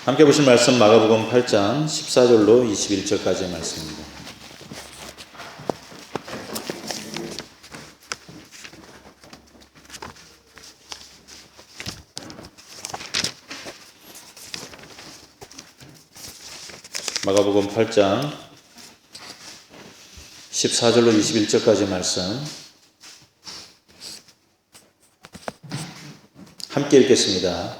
함께 보실 말씀 마가복음 8장 14절로 21절까지의 말씀입니다. 마가복음 8장 14절로 21절까지 말씀 함께 읽겠습니다.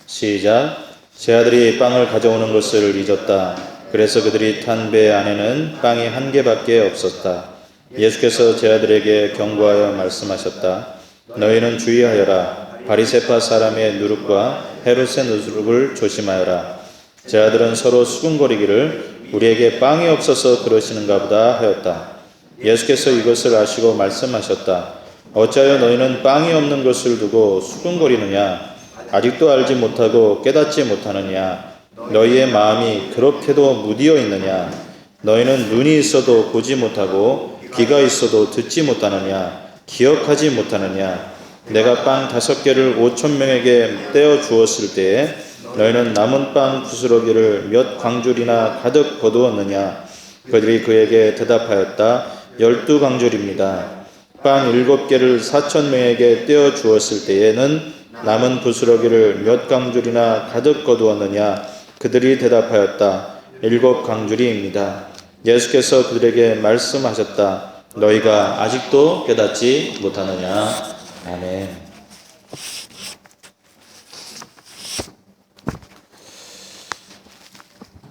시작. 제 아들이 빵을 가져오는 것을 잊었다. 그래서 그들이 탄 배 안에는 빵이 한 개밖에 없었다. 예수께서 제 아들에게 경고하여 말씀하셨다. 너희는 주의하여라. 바리새파 사람의 누룩과 헤롯의 누룩을 조심하여라. 제 아들은 서로 수군거리기를 우리에게 빵이 없어서 그러시는가 보다 하였다. 예수께서 이것을 아시고 말씀하셨다. 어찌하여 너희는 빵이 없는 것을 두고 수군거리느냐? 아직도 알지 못하고 깨닫지 못하느냐? 너희의 마음이 그렇게도 무디어 있느냐? 너희는 눈이 있어도 보지 못하고 귀가 있어도 듣지 못하느냐? 기억하지 못하느냐? 내가 빵 5개를 5,000명에게 떼어 주었을 때에 너희는 남은 빵 부스러기를 몇 광줄이나 가득 거두었느냐? 그들이 그에게 대답하였다. 12광줄입니다. 빵 7개를 4,000명에게 떼어 주었을 때에는 남은 부스러기를 몇 광줄이나 가득 거두었느냐? 그들이 대답하였다. 7광줄이입니다. 예수께서 그들에게 말씀하셨다. 너희가 아직도 깨닫지 못하느냐? 아멘.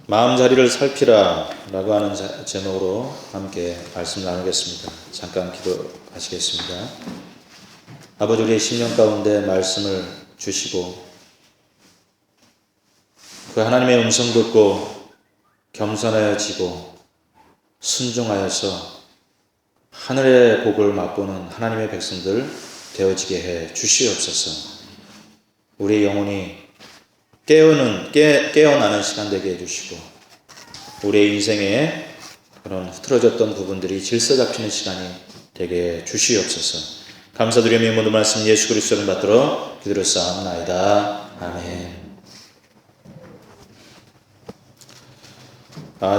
마음자리를 살피라 라고 하는 제목으로 함께 말씀 나누겠습니다. 잠깐 기도하시겠습니다. 아버지, 우리의 심령 가운데 말씀을 주시고 그 하나님의 음성 듣고 겸손해지고 순종하여서 하늘의 복을 맛보는 하나님의 백성들 되어지게 해 주시옵소서. 우리의 영혼이 깨어나는 시간 되게 해주시고 우리의 인생에 그런 흐트러졌던 부분들이 질서 잡히는 시간이 되게 해 주시옵소서. 감사드리며 모든 말씀 예수 그리스도를 받들어 기도했사옵나이다. 아멘.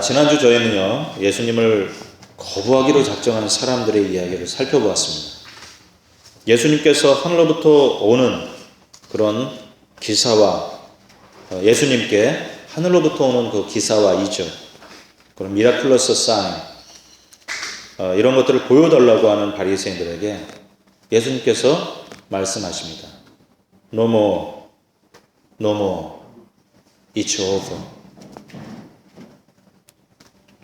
지난주 저희는요, 예수님을 거부하기로 작정한 사람들의 이야기를 살펴보았습니다. 예수님께서 하늘로부터 오는 그런 기사와 예수님께 하늘로부터 오는 그 기사와 이적, 그런 미라클러스 사인, 이런 것들을 보여달라고 하는 바리새인들에게 예수님께서 말씀하십니다. No more, it's over.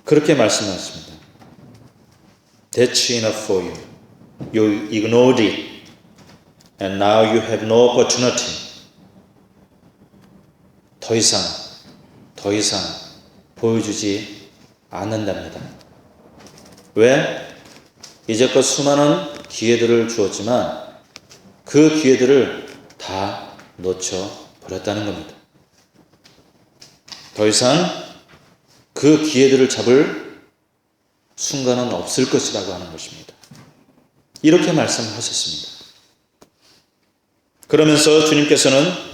그렇게 말씀하십니다. That's enough for you. You ignored it, and now you have no opportunity. 더 이상 보여주지 않는답니다. 왜? 이제껏 수많은 기회들을 주었지만 그 기회들을 다 놓쳐버렸다는 겁니다. 더 이상 그 기회들을 잡을 순간은 없을 것이라고 하는 것입니다. 이렇게 말씀하셨습니다. 그러면서 주님께서는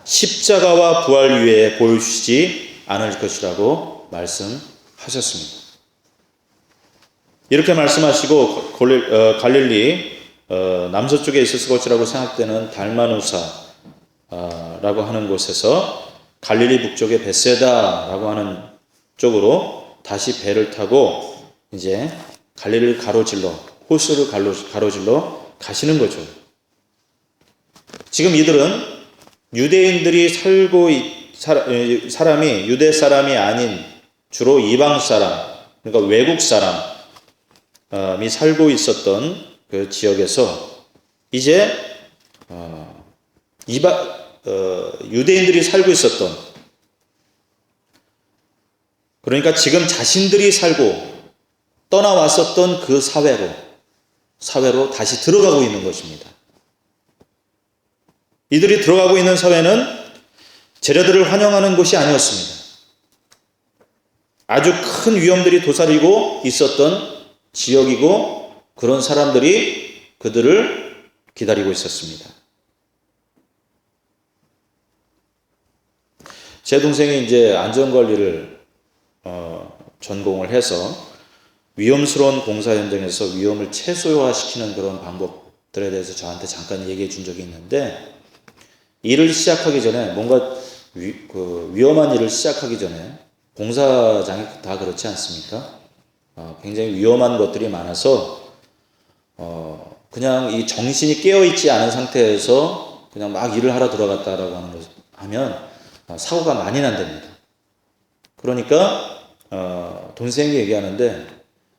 십자가와 부활 위에 보여주시지 않을 것이라고 말씀하셨습니다. 이렇게 말씀하시고 갈릴리 남서쪽에 있었을 것이라고 생각되는 달마누사라고 하는 곳에서 갈릴리 북쪽의 베세다라고 하는 쪽으로 다시 배를 타고 이제 갈릴리를 가로질러 호수를 가로질러 가시는 거죠. 지금 이들은 유대인들이 사람이 유대 사람이 아닌 주로 이방 사람, 그러니까 외국 사람이 살고 있었던 그 지역에서 이제 유대인들이 살고 있었던, 그러니까 지금 자신들이 살고 떠나왔었던 그 사회로 다시 들어가고 있는 것입니다. 이들이 들어가고 있는 사회는 제자들을 환영하는 곳이 아니었습니다. 아주 큰 위험들이 도사리고 있었던 지역이고 그런 사람들이 그들을 기다리고 있었습니다. 제 동생이 이제 안전관리를 전공을 해서 위험스러운 공사 현장에서 위험을 최소화시키는 그런 방법들에 대해서 저한테 잠깐 얘기해 준 적이 있는데, 일을 시작하기 전에 뭔가 위험한 일을 시작하기 전에 공사장이 다 그렇지 않습니까? 굉장히 위험한 것들이 많아서 그냥 이 정신이 깨어있지 않은 상태에서 그냥 막 일을 하러 들어갔다라고 하면 사고가 많이 난답니다. 그러니까 동생이 얘기하는데,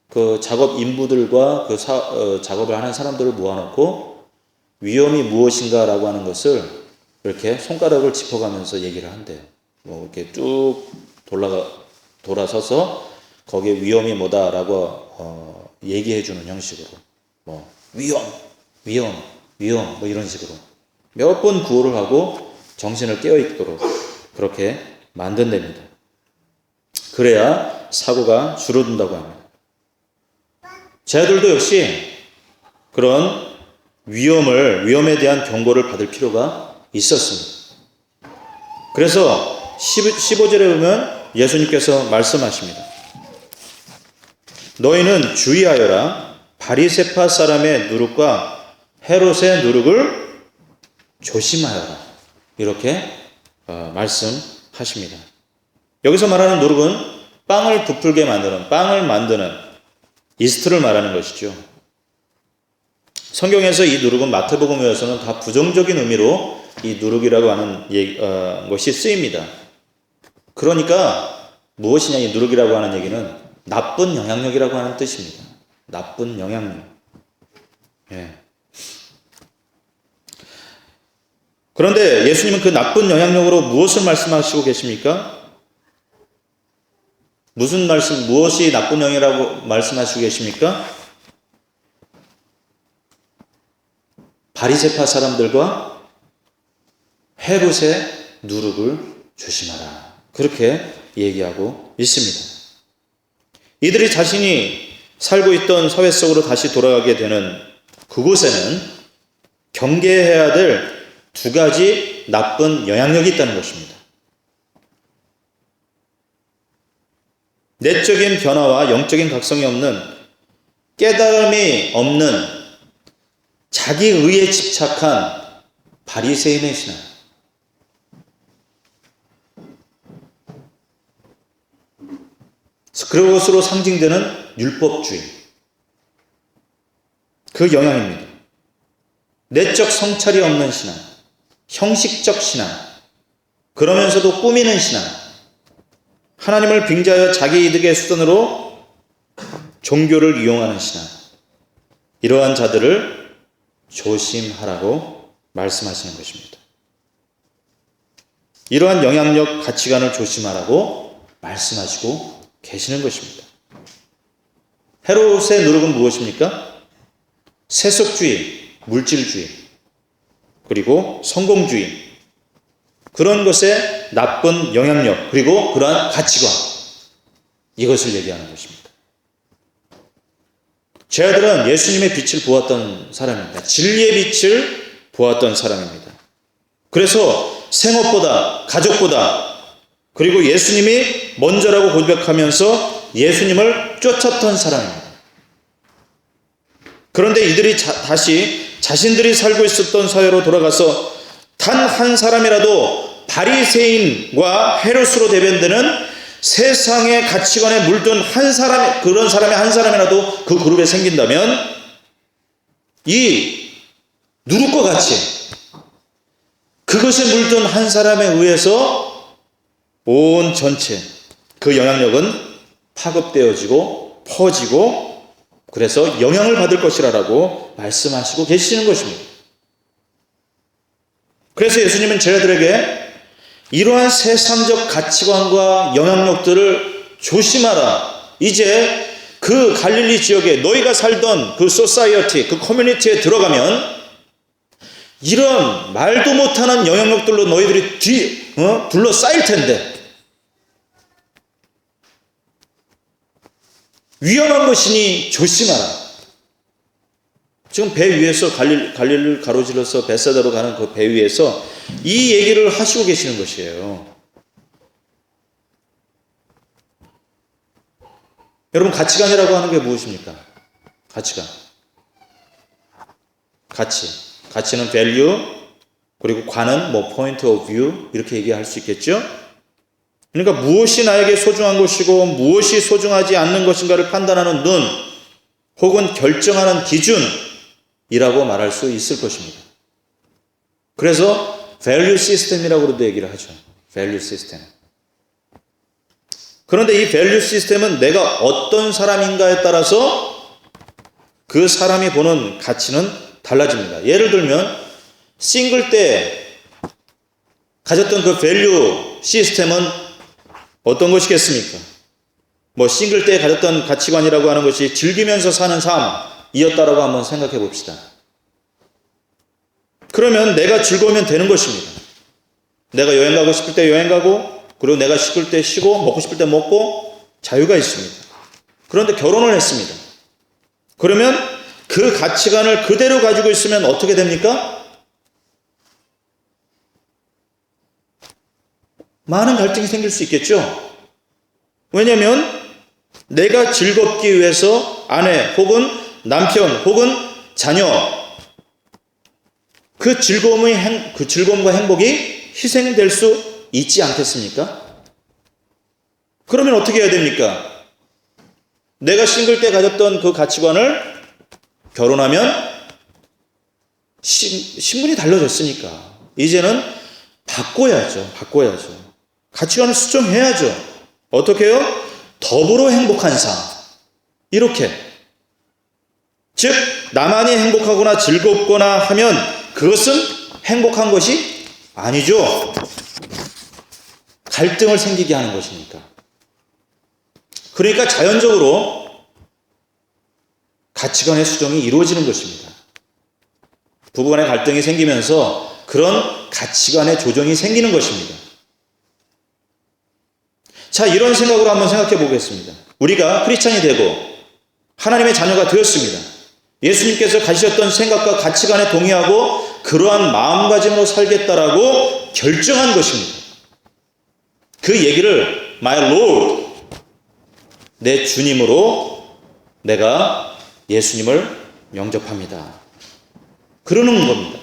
그 작업 인부들과 작업을 하는 사람들을 모아놓고 위험이 무엇인가라고 하는 것을 이렇게 손가락을 짚어가면서 얘기를 한대요. 뭐 이렇게 쭉 돌아서서 거기에 위험이 뭐다라고 얘기해주는 형식으로, 뭐 위험 뭐 이런 식으로 몇 번 구호를 하고 정신을 깨어있도록 그렇게 만든답니다. 그래야 사고가 줄어든다고 합니다. 저희들도 역시 그런 위험에 대한 경고를 받을 필요가 있었습니다. 그래서 15절에 보면 예수님께서 말씀하십니다. 너희는 주의하여라. 바리새파 사람의 누룩과 헤롯의 누룩을 조심하여라. 이렇게 말씀하십니다. 여기서 말하는 누룩은 빵을 부풀게 만드는, 빵을 만드는 이스트를 말하는 것이죠. 성경에서 이 누룩은 마태복음에서는 다 부정적인 의미로 이 누룩이라고 하는 것이 쓰입니다. 그러니까 무엇이냐, 이 누룩이라고 하는 얘기는 나쁜 영향력이라고 하는 뜻입니다. 나쁜 영향력. 예. 그런데 예수님은 그 나쁜 영향력으로 무엇을 말씀하시고 계십니까? 무엇이 나쁜 영이라고 말씀하시고 계십니까? 바리새파 사람들과 헤롯의 누룩을 조심하라. 그렇게 얘기하고 있습니다. 이들이 자신이 살고 있던 사회 속으로 다시 돌아가게 되는 그곳에는 경계해야 될 두 가지 나쁜 영향력이 있다는 것입니다. 내적인 변화와 영적인 각성이 없는, 깨달음이 없는, 자기 의에 집착한 바리새인의 신앙. 그것으로 상징되는 율법주의. 그 영향입니다. 내적 성찰이 없는 신앙, 형식적 신앙, 그러면서도 꾸미는 신앙, 하나님을 빙자하여 자기 이득의 수단으로 종교를 이용하는 신앙, 이러한 자들을 조심하라고 말씀하시는 것입니다. 이러한 영향력, 가치관을 조심하라고 말씀하시고 계시는 것입니다. 헤롯의 누룩은 무엇입니까? 세속주의, 물질주의, 그리고 성공주의, 그런 것의 나쁜 영향력, 그리고 그러한 가치관, 이것을 얘기하는 것입니다. 제 아들은 예수님의 빛을 보았던 사람입니다. 진리의 빛을 보았던 사람입니다. 그래서 생업보다, 가족보다, 그리고 예수님이 먼저라고 고백하면서 예수님을 쫓았던 사람입니다. 그런데 이들이 다시 자신들이 살고 있었던 사회로 돌아가서 단 한 사람이라도 바리새인과 헤롯으로 대변되는 세상의 가치관에 물든 그런 사람의 한 사람이라도 그 그룹에 생긴다면 이 누룩과 같이 그것에 물든 한 사람에 의해서 온 전체 그 영향력은 파급되어지고 퍼지고, 그래서 영향을 받을 것이라고 말씀하시고 계시는 것입니다. 그래서 예수님은 제자들에게 이러한 세상적 가치관과 영향력들을 조심하라. 이제 그 갈릴리 지역에 너희가 살던 그 소사이어티, 그 커뮤니티에 들어가면 이런 말도 못하는 영향력들로 너희들이 둘러싸일 텐데, 위험한 것이니 조심하라. 지금 배 위에서 갈릴리를 가로질러서 벳사다로 가는 그 배 위에서 이 얘기를 하시고 계시는 것이에요. 여러분, 가치관이라고 하는 게 무엇입니까? 가치관. 가치는 value, 그리고 관은 point of view, 이렇게 얘기할 수 있겠죠? 그러니까 무엇이 나에게 소중한 것이고 무엇이 소중하지 않는 것인가를 판단하는 눈, 혹은 결정하는 기준이라고 말할 수 있을 것입니다. 그래서 value system이라고도 얘기를 하죠. value system. 그런데 이 value system은 내가 어떤 사람인가에 따라서 그 사람이 보는 가치는 달라집니다. 예를 들면 싱글 때 가졌던 그 value 시스템은 어떤 것이겠습니까? 싱글 때 가졌던 가치관이라고 하는 것이 즐기면서 사는 삶이었다라고 한번 생각해 봅시다. 그러면 내가 즐거우면 되는 것입니다. 내가 여행 가고 싶을 때 여행 가고, 그리고 내가 쉬을 때 쉬고, 먹고 싶을 때 먹고, 자유가 있습니다. 그런데 결혼을 했습니다. 그러면 그 가치관을 그대로 가지고 있으면 어떻게 됩니까? 많은 갈등이 생길 수 있겠죠. 왜냐하면 내가 즐겁기 위해서 아내 혹은 남편 혹은 자녀, 그 즐거움과 행복이 희생될 수 있지 않겠습니까? 그러면 어떻게 해야 됩니까? 내가 싱글 때 가졌던 그 가치관을 결혼하면 신분이 달라졌으니까 이제는 바꿔야죠. 가치관을 수정해야죠. 어떻게 해요? 더불어 행복한 삶. 이렇게. 즉, 나만이 행복하거나 즐겁거나 하면 그것은 행복한 것이 아니죠. 갈등을 생기게 하는 것이니까. 그러니까 자연적으로 가치관의 수정이 이루어지는 것입니다. 부부간의 갈등이 생기면서 그런 가치관의 조정이 생기는 것입니다. 자, 이런 생각으로 한번 생각해 보겠습니다. 우리가 크리스찬이 되고 하나님의 자녀가 되었습니다. 예수님께서 가지셨던 생각과 가치관에 동의하고 그러한 마음가짐으로 살겠다라고 결정한 것입니다. 그 얘기를 My Lord, 내 주님으로 내가 예수님을 영접합니다. 그러는 겁니다.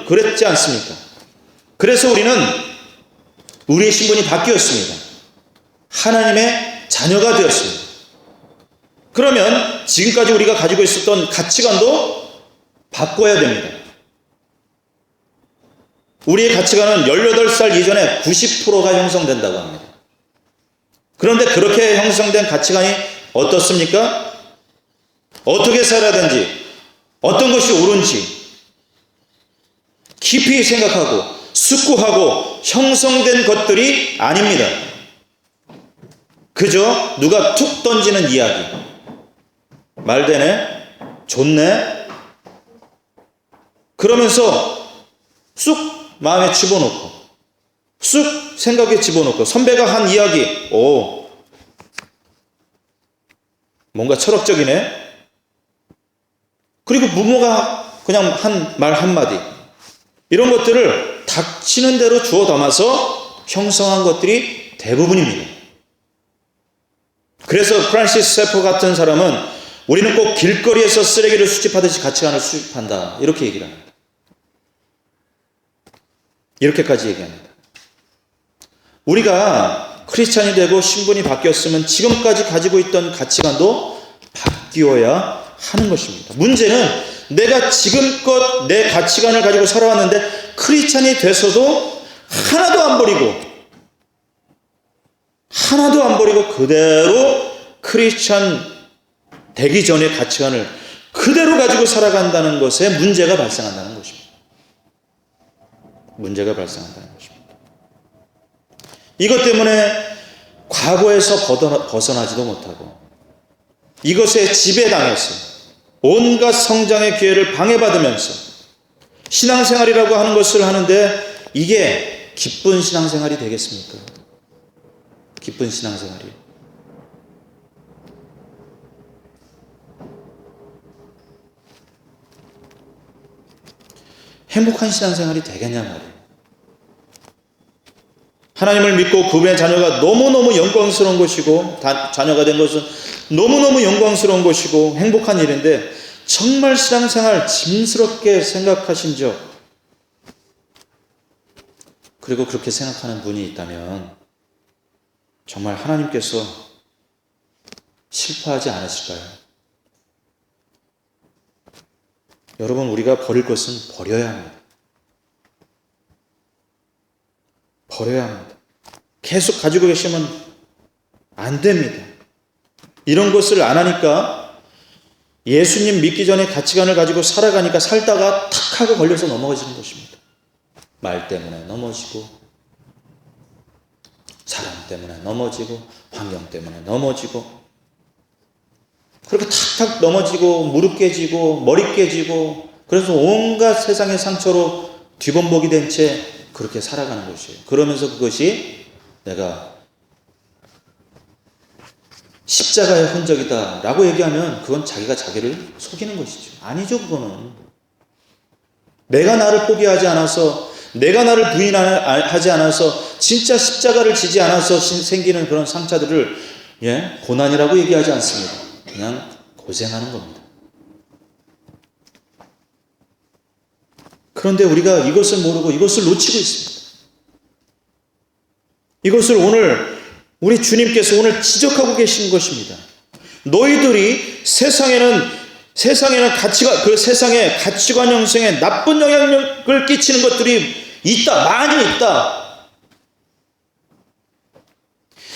그랬지 않습니까? 그래서 우리는 우리의 신분이 바뀌었습니다. 하나님의 자녀가 되었습니다. 그러면 지금까지 우리가 가지고 있었던 가치관도 바꿔야 됩니다. 우리의 가치관은 18살 이전에 90%가 형성된다고 합니다. 그런데 그렇게 형성된 가치관이 어떻습니까? 어떻게 살아야 되는지, 어떤 것이 옳은지 깊이 생각하고 숙고하고 형성된 것들이 아닙니다. 그저 누가 툭 던지는 이야기. 말되네, 좋네, 그러면서 쑥 마음에 집어넣고 쑥 생각에 집어넣고 선배가 한 이야기, 뭔가 철학적이네. 그리고 부모가 그냥 한 말 한마디, 이런 것들을 닥치는 대로 주워 담아서 형성한 것들이 대부분입니다. 그래서 프란시스 세포 같은 사람은 우리는 꼭 길거리에서 쓰레기를 수집하듯이 가치관을 수집한다, 이렇게 얘기를 합니다. 이렇게까지 얘기합니다. 우리가 크리스찬이 되고 신분이 바뀌었으면 지금까지 가지고 있던 가치관도 바뀌어야 하는 것입니다. 문제는 내가 지금껏 내 가치관을 가지고 살아왔는데 크리스찬이 돼서도 하나도 안 버리고 그대로 크리스찬 되기 전의 가치관을 그대로 가지고 살아간다는 것에 문제가 발생한다는 것입니다. 이것 때문에 과거에서 벗어나지도 못하고 이것에 지배당해서 온갖 성장의 기회를 방해받으면서 신앙생활이라고 하는 것을 하는데 이게 기쁜 신앙생활이 되겠습니까? 기쁜 신앙생활이. 행복한 신앙생활이 되겠냐 말이에요. 하나님을 믿고 그분의 자녀가 너무너무 영광스러운 것이고 자녀가 된 것은 너무너무 영광스러운 것이고 행복한 일인데 정말 신앙생활 짐스럽게 생각하신 적, 그리고 그렇게 생각하는 분이 있다면 정말 하나님께서 슬퍼하지 않으실까요? 여러분, 우리가 버릴 것은 버려야 합니다. 버려야 합니다. 계속 가지고 계시면 안 됩니다. 이런 것을 안 하니까 예수님 믿기 전에 가치관을 가지고 살다가 탁 하고 걸려서 넘어지는 것입니다. 말 때문에 넘어지고, 사람 때문에 넘어지고, 환경 때문에 넘어지고, 그렇게 탁탁 넘어지고, 무릎 깨지고, 머리 깨지고, 그래서 온갖 세상의 상처로 뒤범벅이 된 채 그렇게 살아가는 것이에요. 그러면서 그것이 내가 십자가의 흔적이다 라고 얘기하면 그건 자기가 자기를 속이는 것이죠. 아니죠. 그거는 내가 나를 포기하지 않아서, 내가 나를 부인하지 않아서, 진짜 십자가를 지지 않아서 생기는 그런 상처들을 고난이라고 얘기하지 않습니다. 그냥 고생하는 겁니다. 그런데 우리가 이것을 모르고 이것을 놓치고 있습니다. 이것을 오늘 우리 주님께서 오늘 지적하고 계신 것입니다. 너희들이 세상에는 그 세상의 가치관 형성에 나쁜 영향력을 끼치는 것들이 있다. 많이 있다.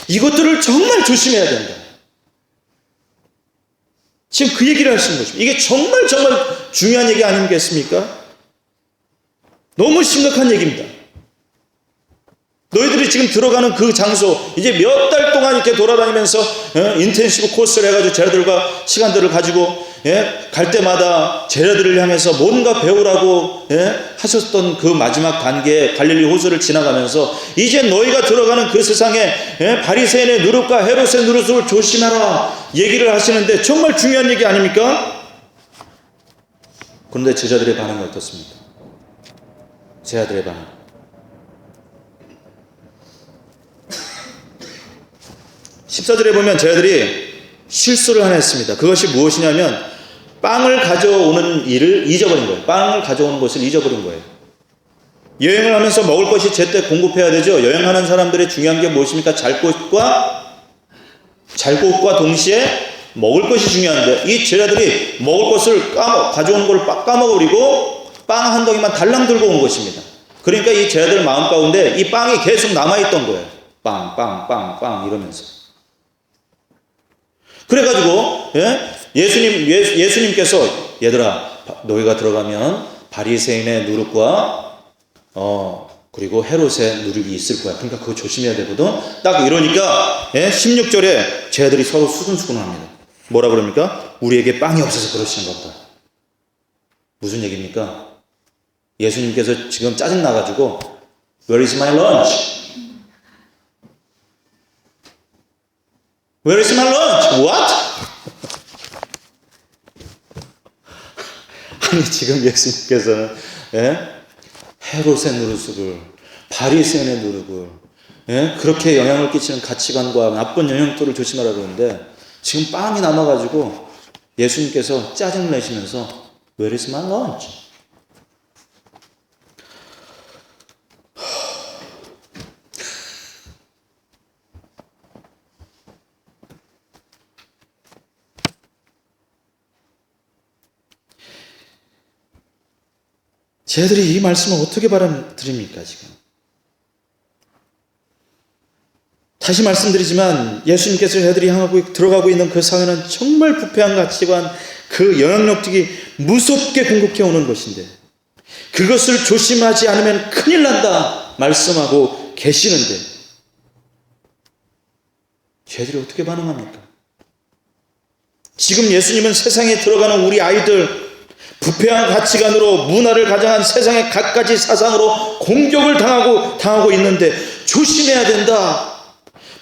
이것들을 정말 조심해야 된다. 지금 그 얘기를 하시는 것입니다. 이게 정말 중요한 얘기 아니겠습니까? 너무 심각한 얘기입니다. 너희들이 지금 들어가는 그 장소, 이제 몇 달 동안 이렇게 돌아다니면서 인텐시브 코스를 해가지고 제자들과 시간들을 가지고 갈 때마다 제자들을 향해서 뭔가 배우라고 하셨던 그 마지막 단계 갈릴리 호수를 지나가면서 이제 너희가 들어가는 그 세상에 바리새인의 누룩과 헤롯의 누룩을 조심하라 얘기를 하시는데 정말 중요한 얘기 아닙니까? 그런데 제자들의 반응이 어떻습니까? 제자들의 반응. 14절에 보면 제자들이 실수를 하나 했습니다. 그것이 무엇이냐면 빵을 가져오는 일을 잊어버린 거예요. 빵을 가져오는 것을 잊어버린 거예요. 여행을 하면서 먹을 것이 제때 공급해야 되죠. 여행하는 사람들의 중요한 게 무엇입니까? 잘 곳과 동시에 먹을 것이 중요한데 이 제자들이 먹을 것을 가져오는 걸 까먹어버리고 빵 한 덩이만 달랑 들고 온 것입니다. 그러니까 이 제자들 마음 가운데 이 빵이 계속 남아있던 거예요. 빵 이러면서. 그래가지고 예수님께서 얘들아 너희가 들어가면 바리새인의 누룩과 그리고 헤롯의 누룩이 있을 거야. 그러니까 그거 조심해야 되거든. 딱 이러니까 16절에 제자들이 서로 수근수근합니다. 뭐라 그럽니까? 우리에게 빵이 없어서 그러시는 것 같다. 무슨 얘기입니까? 예수님께서 지금 짜증나가지고 Where is my lunch? Where is my lunch? What? 아니 지금 예수님께서는 헤롯의 누룩을 바리새인의 누룩을 그렇게 영향을 끼치는 가치관과 나쁜 영향도를 조심하라 그러는데 지금 빵이 남아가지고 예수님께서 짜증을 내시면서 Where is my lunch? 쟤들이 이 말씀을 어떻게 받아들입니까 지금? 다시 말씀드리지만 예수님께서 쟤들이 향하고 들어가고 있는 그 사회는 정말 부패한 가치관, 그 영향력들이 무섭게 공격해 오는 것인데 그것을 조심하지 않으면 큰일 난다 말씀하고 계시는데 쟤들이 어떻게 반응합니까? 지금 예수님은 세상에 들어가는 우리 아이들 부패한 가치관으로 문화를 가장한 세상의 갖가지 사상으로 공격을 당하고 있는데 조심해야 된다.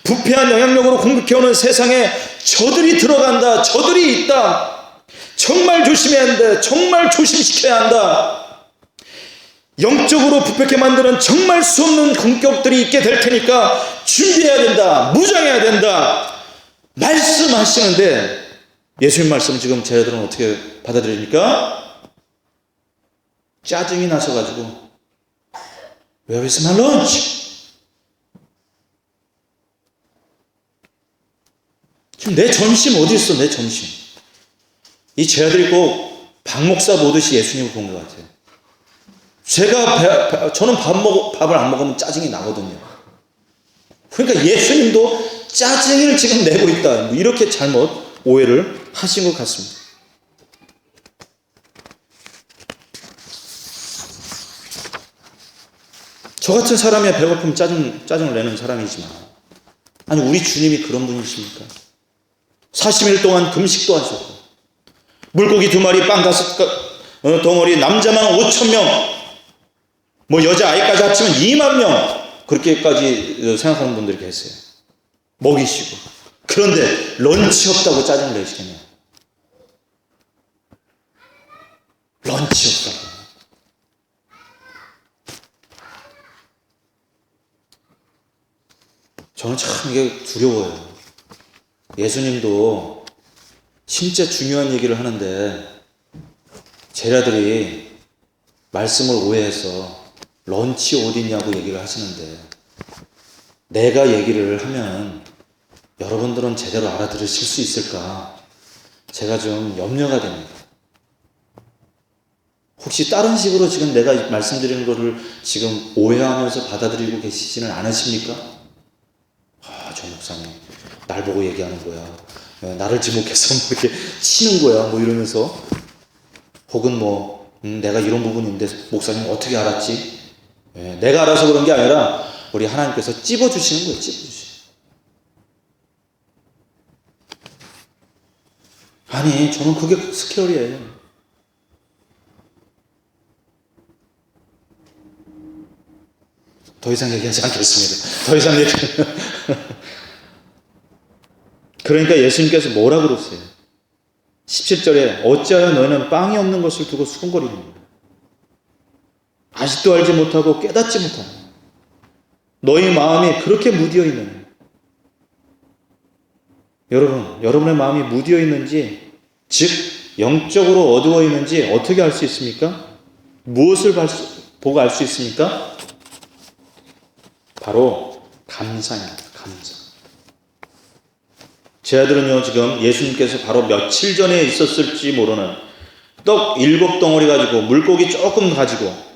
부패한 영향력으로 공격해오는 세상에 저들이 들어간다. 저들이 있다. 정말 조심해야 한다. 정말 조심시켜야 한다. 영적으로 부패케 만드는 정말 수 없는 공격들이 있게 될 테니까 준비해야 된다, 무장해야 된다 말씀하시는데, 예수님 말씀 지금 제자들은 어떻게 받아들입니까? 짜증이 나셔가지고 Where is my lunch? 지금 내 점심 어디 있어? 내 점심. 이 제자들이 꼭 박 목사 보듯이 예수님을 본 것 같아요. 저는 밥을 안 먹으면 짜증이 나거든요. 그러니까 예수님도 짜증을 지금 내고 있다, 이렇게 잘못 오해를 하신 것 같습니다. 저 같은 사람이야 배고프면 짜증을 내는 사람이지만, 아니 우리 주님이 그런 분이십니까? 40일 동안 금식도 하셨고, 물고기 2마리 빵 5덩어리, 남자만 5,000명, 뭐 여자아이까지 합치면 2만 명, 그렇게까지 생각하는 분들이 계세요. 먹이시고. 그런데 런치 없다고 짜증을 내시겠네요. 런치 없다고. 저는 참 이게 두려워요. 예수님도 진짜 중요한 얘기를 하는데 제자들이 말씀을 오해해서 런치 어디 있냐고 얘기를 하시는데, 내가 얘기를 하면 여러분들은 제대로 알아들으실 수 있을까? 제가 좀 염려가 됩니다. 혹시 다른 식으로 지금 내가 말씀드리는 거를 지금 오해하면서 받아들이고 계시지는 않으십니까? 저 목사님 날 보고 얘기하는 거야, 나를 지목해서 뭐 이렇게 치는 거야, 뭐 이러면서, 혹은 내가 이런 부분인데 목사님 어떻게 알았지? 내가 알아서 그런 게 아니라 우리 하나님께서 찝어주시는 거예요. 찝어주시는. 아니 저는 그게 스케일이에요. 더 이상 얘기하지 않겠습니다. 더 이상 얘기하면 그러니까 예수님께서 뭐라 그러세요? 17절에 어찌하여 너희는 빵이 없는 것을 두고 수군거리느냐? 아직도 알지 못하고 깨닫지 못하느냐? 너희 마음이 그렇게 무디어 있느냐? 여러분의 마음이 무디어 있는지, 즉 영적으로 어두워 있는지 어떻게 알 수 있습니까? 무엇을 보고 알 수 있습니까? 바로 감사입니다. 감사. 제자들은요, 지금 예수님께서 바로 며칠 전에 있었을지 모르는 떡 7덩어리 가지고, 물고기 조금 가지고,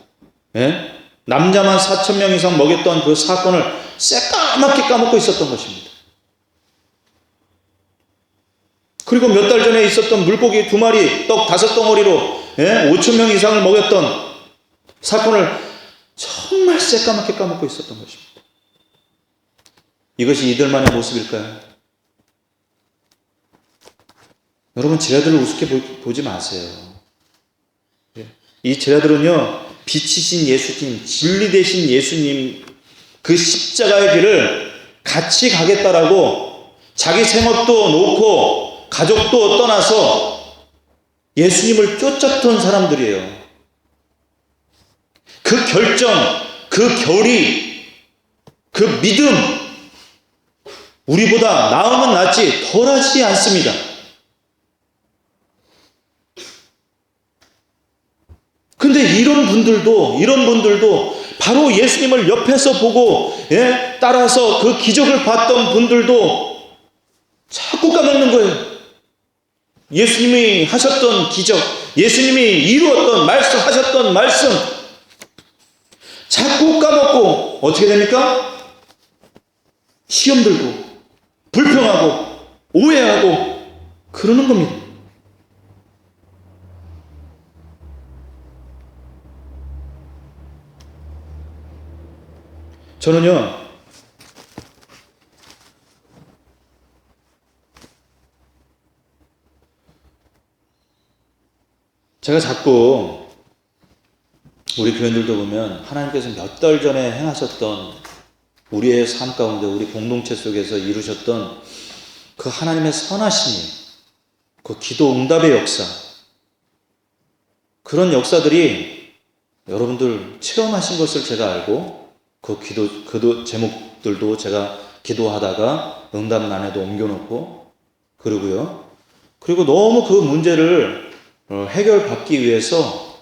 남자만 4,000명 이상 먹였던 그 사건을 새까맣게 까먹고 있었던 것입니다. 그리고 몇 달 전에 있었던 물고기 2마리, 떡 5덩어리로 5,000명 이상을 먹였던 사건을 정말 새까맣게 까먹고 있었던 것입니다. 이것이 이들만의 모습일까요? 여러분, 제자들을 우습게 보지 마세요. 이 제자들은요, 빛이신 예수님, 진리 되신 예수님, 그 십자가의 길을 같이 가겠다라고 자기 생업도 놓고 가족도 떠나서 예수님을 쫓았던 사람들이에요. 그 결정, 그 결의, 그 믿음, 우리보다 나으면 낫지 덜하지 않습니다. 근데 이런 분들도 바로 예수님을 옆에서 보고 따라서 그 기적을 봤던 분들도 자꾸 까먹는 거예요. 예수님이 하셨던 기적, 예수님이 이루었던 말씀, 하셨던 말씀 자꾸 까먹고 어떻게 됩니까? 시험 들고 불평하고 오해하고 그러는 겁니다. 저는요, 제가 자꾸 우리 교인들도 보면 하나님께서 몇 달 전에 행하셨던 우리의 삶 가운데, 우리 공동체 속에서 이루셨던 그 하나님의 선하심이, 그 기도 응답의 역사, 그런 역사들이 여러분들 체험하신 것을 제가 알고 그 기도 제목들도 제가 기도하다가 응답란에도 옮겨놓고 그러고요. 그리고 너무 그 문제를 해결받기 위해서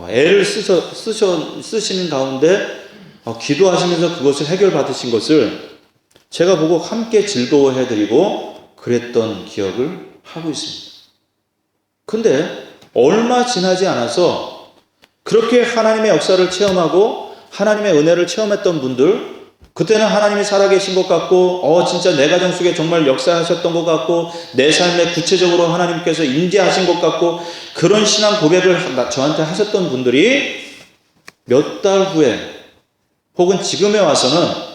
애를 쓰시는 가운데 기도하시면서 그것을 해결받으신 것을 제가 보고 함께 즐거워해드리고 그랬던 기억을 하고 있습니다. 근데 얼마 지나지 않아서 그렇게 하나님의 역사를 체험하고 하나님의 은혜를 체험했던 분들, 그때는 하나님이 살아계신 것 같고 진짜 내 가정 속에 정말 역사하셨던 것 같고 내 삶에 구체적으로 하나님께서 임재하신 것 같고 그런 신앙 고백을 저한테 하셨던 분들이 몇 달 후에 혹은 지금에 와서는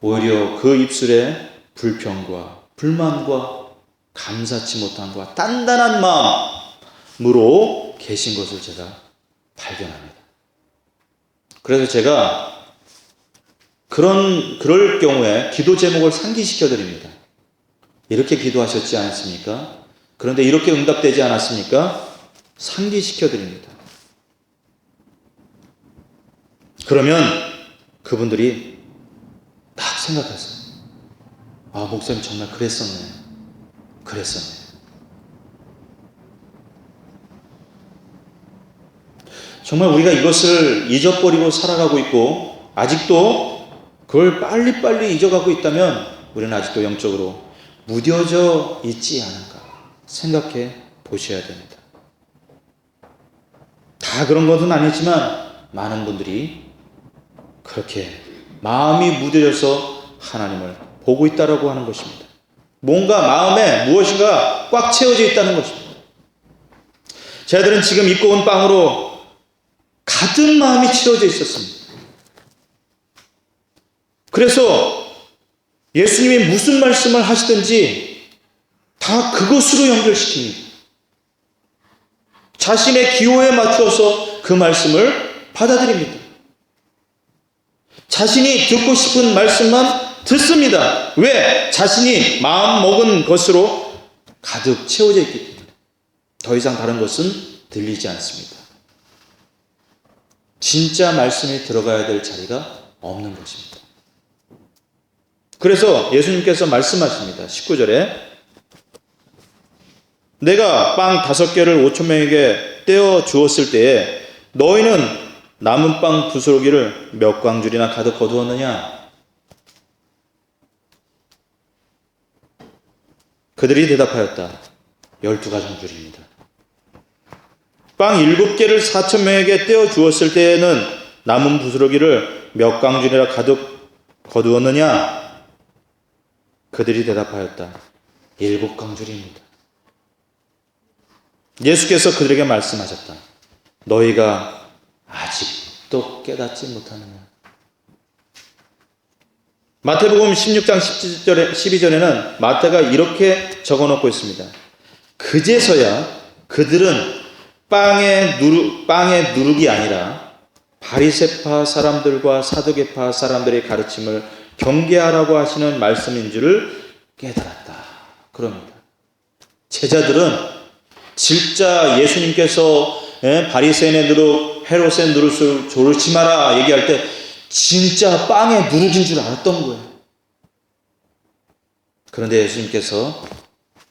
오히려 그 입술에 불평과 불만과 감사치 못함과 단단한 마음으로 계신 것을 제가 발견합니다. 그래서 제가 그럴 경우에 기도 제목을 상기시켜 드립니다. 이렇게 기도하셨지 않습니까? 그런데 이렇게 응답되지 않았습니까? 상기시켜 드립니다. 그러면 그분들이 딱 생각했어요. 목사님 정말 그랬었네. 정말 우리가 이것을 잊어버리고 살아가고 있고 아직도 그걸 빨리빨리 잊어가고 있다면 우리는 아직도 영적으로 무뎌져 있지 않은가 생각해 보셔야 됩니다. 다 그런 것은 아니지만 많은 분들이 그렇게 마음이 무뎌져서 하나님을 보고 있다라고 하는 것입니다. 뭔가 마음에 무엇인가 꽉 채워져 있다는 것입니다. 저희들은 지금 입고 온 빵으로 가득 마음이 채워져 있었습니다. 그래서 예수님이 무슨 말씀을 하시든지 다 그것으로 연결시킵니다. 자신의 기호에 맞추어서 그 말씀을 받아들입니다. 자신이 듣고 싶은 말씀만 듣습니다. 왜? 자신이 마음 먹은 것으로 가득 채워져 있기 때문에 더 이상 다른 것은 들리지 않습니다. 진짜 말씀이 들어가야 될 자리가 없는 것입니다. 그래서 예수님께서 말씀하십니다. 19절에 내가 빵 5개를 5,000명에게 떼어 주었을 때에 너희는 남은 빵 부스러기를 몇 광줄이나 가득 거두었느냐? 그들이 대답하였다. 12가정줄입니다. 빵 7개를 4,000명에게 떼어 주었을 때에는 남은 부스러기를 몇 광줄이나 가득 거두었느냐? 그들이 대답하였다. 7광줄입니다. 예수께서 그들에게 말씀하셨다. 너희가 아직도 깨닫지 못하느냐? 마태복음 16장 12절에는 마태가 이렇게 적어놓고 있습니다. 그제서야 그들은 빵의 누룩이 아니라 바리새파 사람들과 사두개파 사람들의 가르침을 경계하라고 하시는 말씀인 줄을 깨달았다. 그럽니다. 제자들은 진짜 예수님께서 바리새인의 누룩, 헤롯의 누룩을 조르지 마라 얘기할 때 진짜 빵의 누룩인 줄 알았던 거예요. 그런데 예수님께서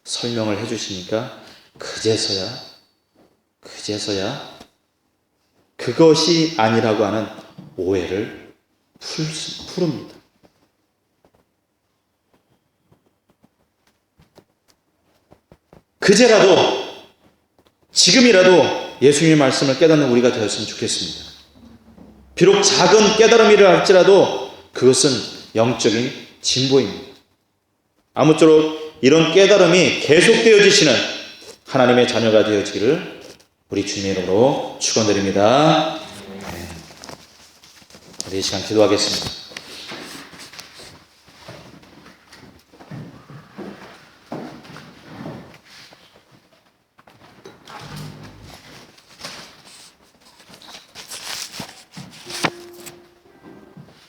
설명을 해주시니까 그제서야 그것이 아니라고 하는 오해를 푸릅니다. 그제라도 지금이라도 예수님의 말씀을 깨닫는 우리가 되었으면 좋겠습니다. 비록 작은 깨달음이라 할지라도 그것은 영적인 진보입니다. 아무쪼록 이런 깨달음이 계속되어지시는 하나님의 자녀가 되어지기를 우리 주님의 이름으로 축원드립니다. 우리 이 시간 기도하겠습니다.